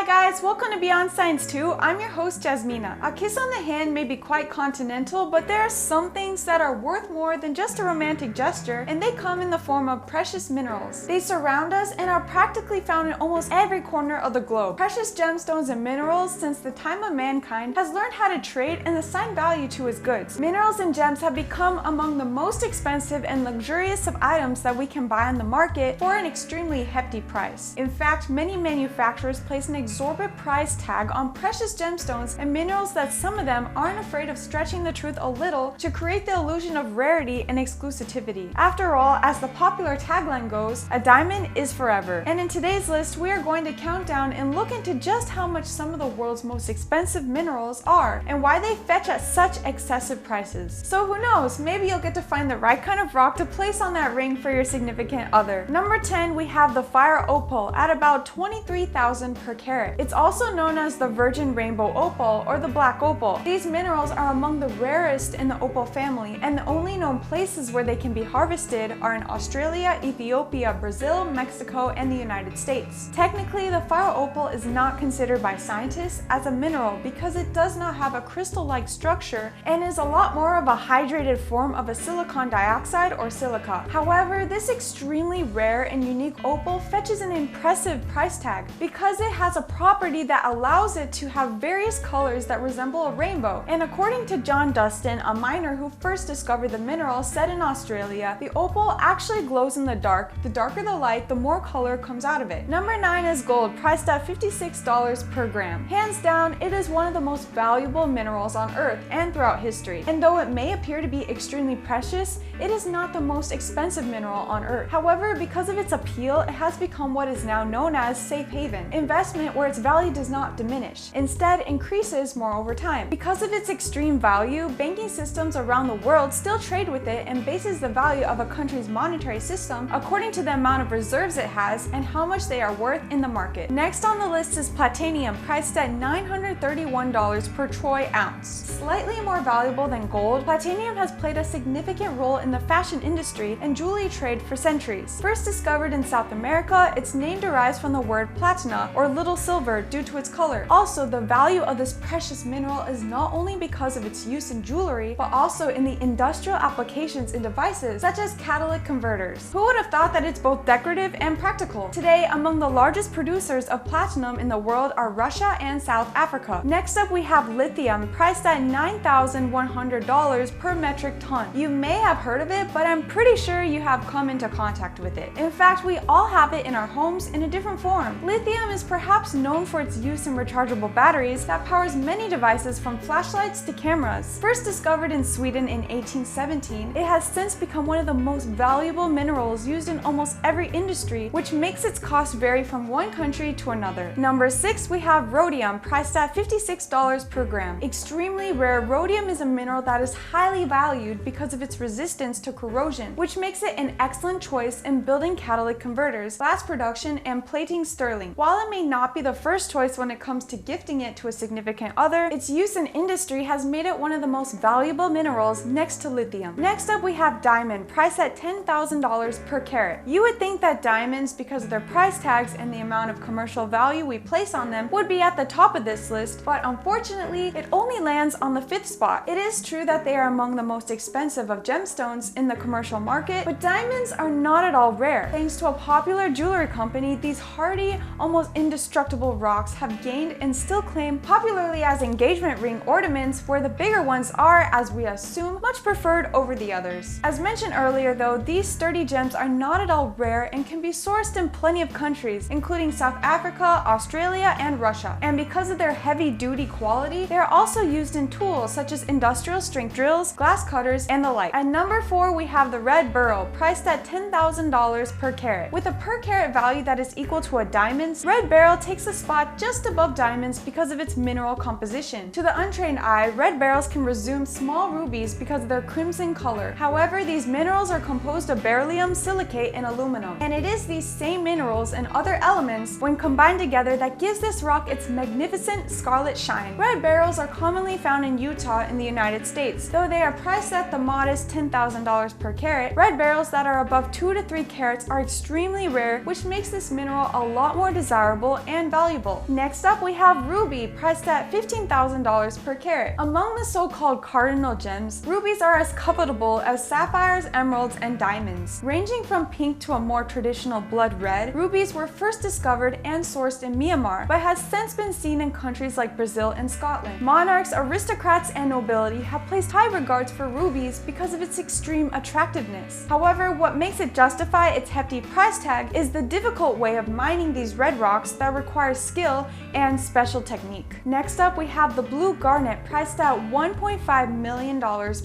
Hi guys, welcome to Beyond Science 2. I'm your host Jasmina. A kiss on the hand may be quite continental, but there are some things that are worth more than just a romantic gesture, and they come in the form of precious minerals. They surround us and are practically found in almost every corner of the globe. Precious gemstones and minerals, since the time of mankind, has learned how to trade and assign value to its goods. Minerals and gems have become among the most expensive and luxurious of items that we can buy on the market for an extremely hefty price. In fact, many manufacturers place an exorbitant price tag on precious gemstones and minerals that some of them aren't afraid of stretching the truth a little to create the illusion of rarity and exclusivity. After all, as the popular tagline goes, a diamond is forever. And in today's list, we are going to count down and look into just how much some of the world's most expensive minerals are and why they fetch at such excessive prices. So who knows, maybe you'll get to find the right kind of rock to place on that ring for your significant other. Number 10, we have the fire opal at about $23,000 per carat. It's also known as the virgin rainbow opal or the black opal. These minerals are among the rarest in the opal family, and the only known places where they can be harvested are in Australia, Ethiopia, Brazil, Mexico, and the United States. Technically, the fire opal is not considered by scientists as a mineral because it does not have a crystal-like structure and is a lot more of a hydrated form of a silicon dioxide or silica. However, this extremely rare and unique opal fetches an impressive price tag because it has a property that allows it to have various colors that resemble a rainbow. And according to John Dustin, a miner who first discovered the mineral, said in Australia, the opal actually glows in the dark. The darker the light, the more color comes out of it. Number 9 is gold, priced at $56 per gram. Hands down, it is one of the most valuable minerals on Earth and throughout history. And though it may appear to be extremely precious, it is not the most expensive mineral on Earth. However, because of its appeal, it has become what is now known as safe haven, investment where its value does not diminish, instead increases more over time. Because of its extreme value, banking systems around the world still trade with it and bases the value of a country's monetary system according to the amount of reserves it has and how much they are worth in the market. Next on the list is platinum, priced at $931 per troy ounce. Slightly more valuable than gold, platinum has played a significant role in the fashion industry and jewelry trade for centuries. First discovered in South America, its name derives from the word platina, or little silver, due to its color. Also, the value of this precious mineral is not only because of its use in jewelry, but also in the industrial applications in devices such as catalytic converters. Who would have thought that it's both decorative and practical? Today, among the largest producers of platinum in the world are Russia and South Africa. Next up, we have lithium, priced at $9,100 per metric ton. You may have heard of it, but I'm pretty sure you have come into contact with it. In fact, we all have it in our homes in a different form. Lithium is perhaps known for its use in rechargeable batteries that powers many devices from flashlights to cameras. First discovered in Sweden in 1817, it has since become one of the most valuable minerals used in almost every industry, which makes its cost vary from one country to another. Number 6, we have rhodium, priced at $56 per gram. Extremely rare, rhodium is a mineral that is highly valued because of its resistance to corrosion, which makes it an excellent choice in building catalytic converters, glass production, and plating sterling. While it may not be the first choice when it comes to gifting it to a significant other, its use in industry has made it one of the most valuable minerals next to lithium. Next up, we have diamond, priced at $10,000 per carat. You would think that diamonds, because of their price tags and the amount of commercial value we place on them, would be at the top of this list, but unfortunately, it only lands on the 5th spot. It is true that they are among the most expensive of gemstones in the commercial market, but diamonds are not at all rare. Thanks to a popular jewelry company, these hardy, almost indestructible rocks have gained and still claim popularly as engagement ring ornaments, where the bigger ones are, as we assume, much preferred over the others. As mentioned earlier though, these sturdy gems are not at all rare and can be sourced in plenty of countries, including South Africa, Australia, and Russia. And because of their heavy-duty quality, they are also used in tools such as industrial strength drills, glass cutters, and the like. At number 4, we have the red beryl, priced at $10,000 per carat. With a per carat value that is equal to a diamond's, red beryl takes a spot just above diamonds because of its mineral composition. To the untrained eye, red beryls can resemble small rubies because of their crimson color. However, these minerals are composed of beryllium, silicate, and aluminum. And it is these same minerals and other elements, when combined together, that gives this rock its magnificent scarlet shine. Red beryls are commonly found in Utah in the United States. Though they are priced at the modest $10,000 per carat, red beryls that are above 2 to 3 carats are extremely rare, which makes this mineral a lot more desirable and valuable valuable. Next up, we have ruby, priced at $15,000 per carat. Among the so-called cardinal gems, rubies are as covetable as sapphires, emeralds, and diamonds. Ranging from pink to a more traditional blood red, rubies were first discovered and sourced in Myanmar, but has since been seen in countries like Brazil and Scotland. Monarchs, aristocrats, and nobility have placed high regards for rubies because of its extreme attractiveness. However, what makes it justify its hefty price tag is the difficult way of mining these red rocks that requires skill and special technique. Next up, we have the blue garnet, priced at $1.5 million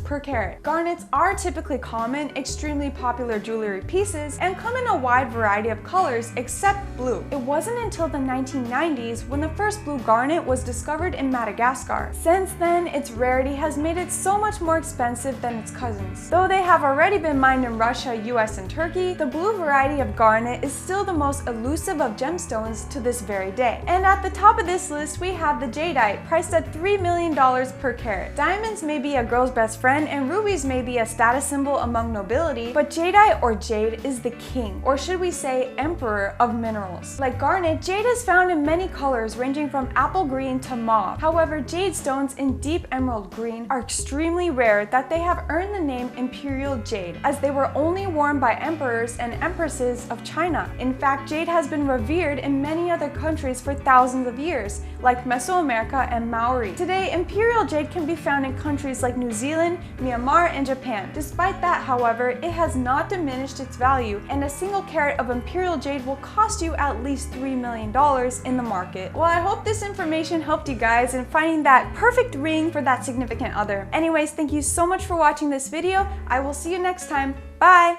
per carat. Garnets are typically common, extremely popular jewelry pieces, and come in a wide variety of colors except blue. It wasn't until the 1990s when the first blue garnet was discovered in Madagascar. Since then, its rarity has made it so much more expensive than its cousins. Though they have already been mined in Russia, US, and Turkey, the blue variety of garnet is still the most elusive of gemstones to this very day. And at the top of this list, we have the jadeite, priced at $3 million per carat. Diamonds may be a girl's best friend, and rubies may be a status symbol among nobility, but jadeite or jade is the king, or should we say emperor of minerals. Like garnet, jade is found in many colors ranging from apple green to mauve. However, jade stones in deep emerald green are extremely rare that they have earned the name Imperial Jade, as they were only worn by emperors and empresses of China. In fact, jade has been revered in many other countries for thousands of years, like Mesoamerica and Maori. Today, Imperial Jade can be found in countries like New Zealand, Myanmar, and Japan. Despite that, however, it has not diminished its value, and a single carat of Imperial Jade will cost you at least $3 million in the market. Well, I hope this information helped you guys in finding that perfect ring for that significant other. Anyways, thank you so much for watching this video. I will see you next time. Bye!